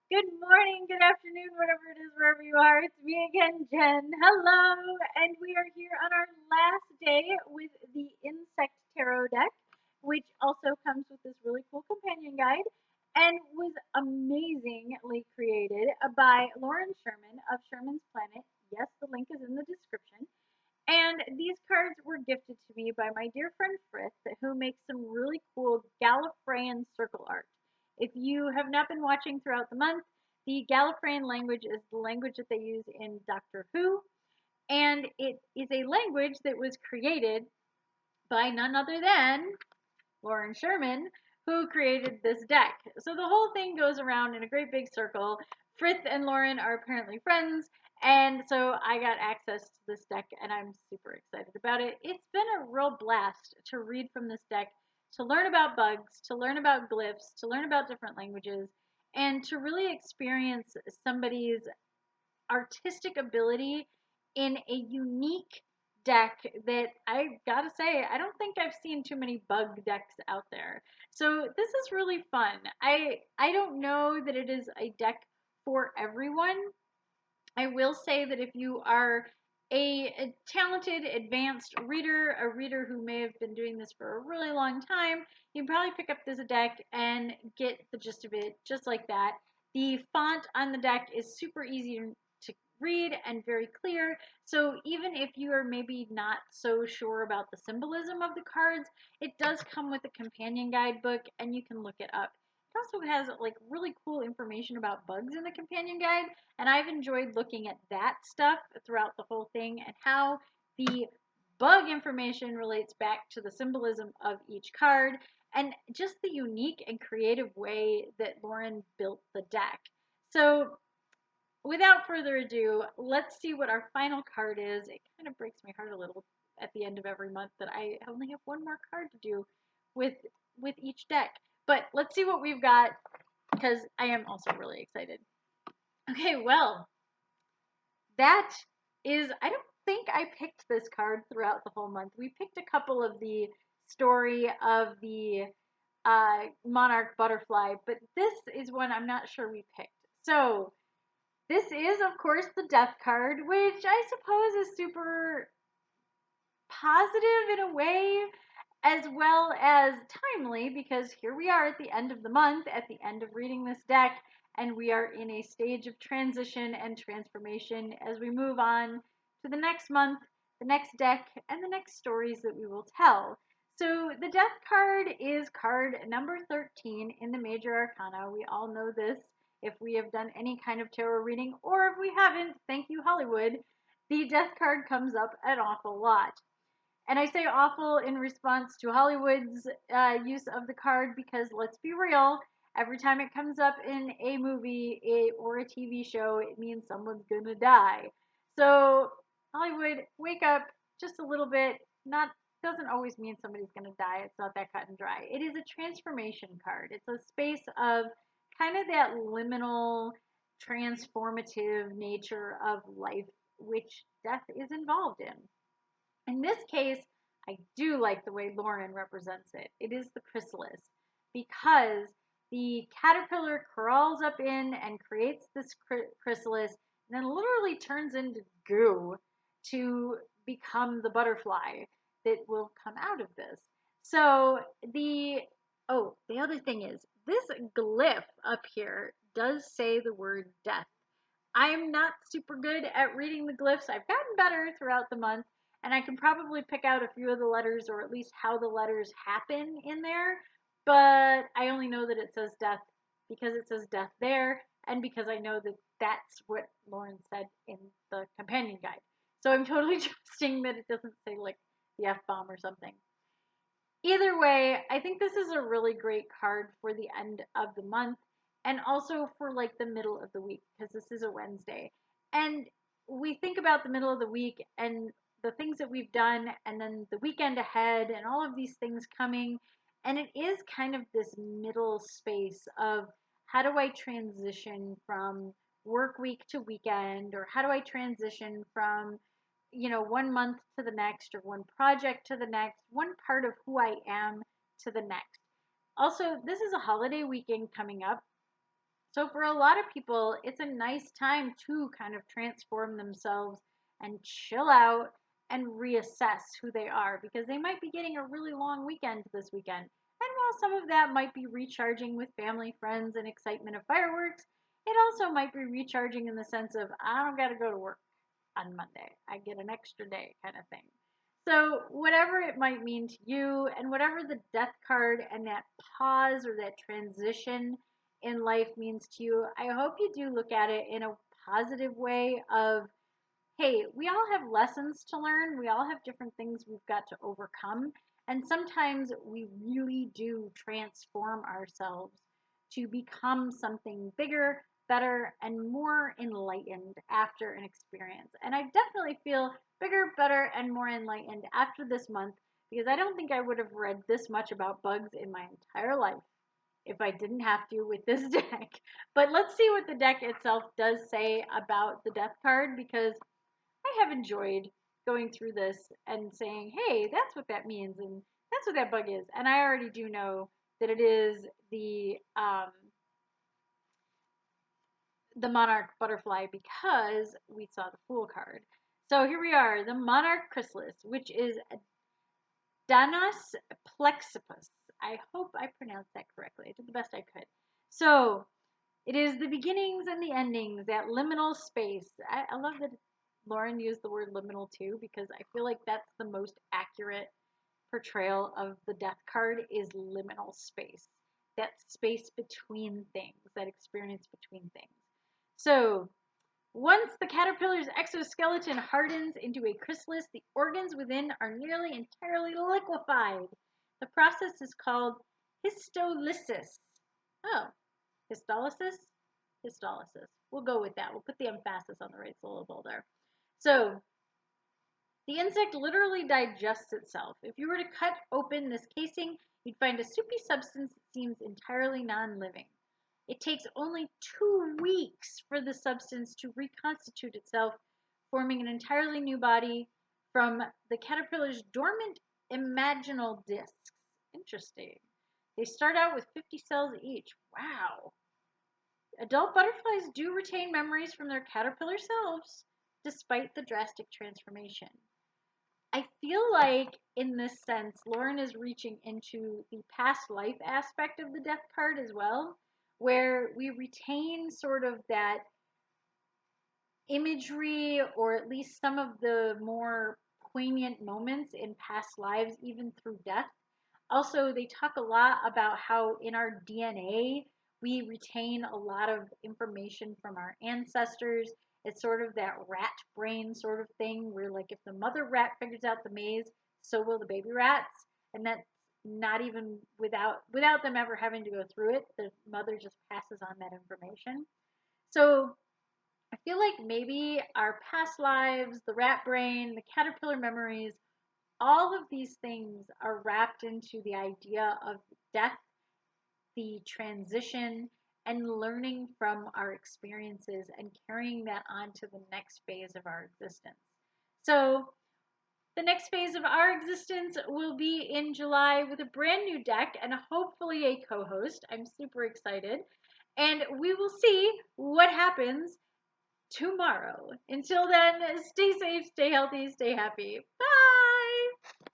Good morning, good afternoon, whatever it is, wherever you are. It's me again, Jen. Hello, and we are here on our last day with the Insect Tarot deck, which also comes with this really cool companion guide and was amazingly created by Lauren Sherman of Sherman's Planet. Yes, the link is in the description. And these cards were gifted to me by my dear friend Frith, who makes some really cool Gallifreyan circle art. If you have not been watching throughout the month, the Gallifreyan language is the language that they use in Doctor Who, and it is a language that was created by none other than Lauren Sherman, who created this deck. So the whole thing goes around in a great big circle. Frith and Lauren are apparently friends, and so I got access to this deck, and I'm super excited about it. It's been a real blast to read from this deck, to learn about bugs, to learn about glyphs, to learn about different languages, and to really experience somebody's artistic ability in a unique deck that I gotta say, I don't think I've seen too many bug decks out there. So this is really fun. I don't know that it is a deck for everyone. I will say that if you are a talented, advanced reader, a reader who may have been doing this for a really long time, you can probably pick up this deck and get the gist of it just like that. The font on the deck is super easy to read and very clear. So even if you are maybe not so sure about the symbolism of the cards, it does come with a companion guidebook and you can look it up. It also has like really cool information about bugs in the companion guide, and I've enjoyed looking at that stuff throughout the whole thing and how the bug information relates back to the symbolism of each card and just the unique and creative way that Lauren built the deck. So, without further ado, let's see what our final card is. It kind of breaks my heart a little at the end of every month that I only have one more card to do with each deck. But let's see what we've got because I am also really excited. Okay, well, that is, I don't think I picked this card throughout the whole month. We picked a couple of the story of the monarch butterfly, but this is one I'm not sure we picked. So this is, of course, the death card, which I suppose is super positive in a way, as well as timely, because here we are at the end of the month, at the end of reading this deck, and we are in a stage of transition and transformation as we move on to the next month, the next deck, and the next stories that we will tell. So the death card is card number 13 in the major arcana. We all know this if we have done any kind of tarot reading, or if we haven't, thank you, Hollywood. The death card comes up an awful lot. And I say awful in response to Hollywood's use of the card because let's be real, every time it comes up in a movie or a TV show, it means someone's gonna die. So Hollywood, wake up just a little bit. Not doesn't always mean somebody's gonna die. It's not that cut and dry. It is a transformation card. It's a space of kind of that liminal, transformative nature of life, which death is involved in. In this case, I do like the way Lauren represents it. It is the chrysalis because the caterpillar crawls up in and creates this chrysalis and then literally turns into goo to become the butterfly that will come out of this. So the other thing is this glyph up here does say the word death. I'm not super good at reading the glyphs. I've gotten better throughout the month, and I can probably pick out a few of the letters or at least how the letters happen in there, but I only know that it says death because it says death there, and because I know that that's what Lauren said in the companion guide. So I'm totally trusting that it doesn't say like the F bomb or something. Either way, I think this is a really great card for the end of the month and also for like the middle of the week because this is a Wednesday. And we think about the middle of the week and the things that we've done and then the weekend ahead and all of these things coming. And it is kind of this middle space of how do I transition from work week to weekend, or how do I transition from one month to the next, or one project to the next, one part of who I am to the next. Also, this is a holiday weekend coming up. So for a lot of people, it's a nice time to kind of transform themselves and chill out and reassess who they are because they might be getting a really long weekend this weekend. And while some of that might be recharging with family, friends, and excitement of fireworks, it also might be recharging in the sense of, I don't got to go to work on Monday. I get an extra day kind of thing. So, whatever it might mean to you, and whatever the death card and that pause or that transition in life means to you, I hope you do look at it in a positive way of, hey, we all have lessons to learn. We all have different things we've got to overcome. And sometimes we really do transform ourselves to become something bigger, better, and more enlightened after an experience. And I definitely feel bigger, better, and more enlightened after this month because I don't think I would have read this much about bugs in my entire life if I didn't have to with this deck. But let's see what the deck itself does say about the death card because I have enjoyed going through this and saying, hey, that's what that means and that's what that bug is. And I already do know that it is the monarch butterfly because we saw the fool card. So here we are, the monarch chrysalis, which is Danos plexipus. I hope I pronounced that correctly. I did the best I could. So it is the beginnings and the endings, that liminal space. I love that Lauren used the word liminal too, because I feel like that's the most accurate portrayal of the death card is liminal space. That space between things, that experience between things. So once the caterpillar's exoskeleton hardens into a chrysalis, the organs within are nearly entirely liquefied. The process is called histolysis. Oh, histolysis? Histolysis. We'll go with that. We'll put the emphasis on the right syllable there. So, the insect literally digests itself. If you were to cut open this casing, you'd find a soupy substance that seems entirely non-living. It takes only 2 weeks for the substance to reconstitute itself, forming an entirely new body from the caterpillar's dormant imaginal discs. Interesting. They start out with 50 cells each. Wow. Adult butterflies do retain memories from their caterpillar selves, despite the drastic transformation. I feel like, in this sense, Lauren is reaching into the past life aspect of the death card as well, where we retain sort of that imagery or at least some of the more poignant moments in past lives, even through death. Also, they talk a lot about how in our DNA, we retain a lot of information from our ancestors. It's sort of that rat brain sort of thing where, like, if the mother rat figures out the maze, so will the baby rats. And that's not even without them ever having to go through it. The mother just passes on that information. So I feel like maybe our past lives, the rat brain, the caterpillar memories, all of these things are wrapped into the idea of death, the transition, and learning from our experiences and carrying that on to the next phase of our existence. So, the next phase of our existence will be in July with a brand new deck and hopefully a co host. I'm super excited. And we will see what happens tomorrow. Until then, stay safe, stay healthy, stay happy. Bye!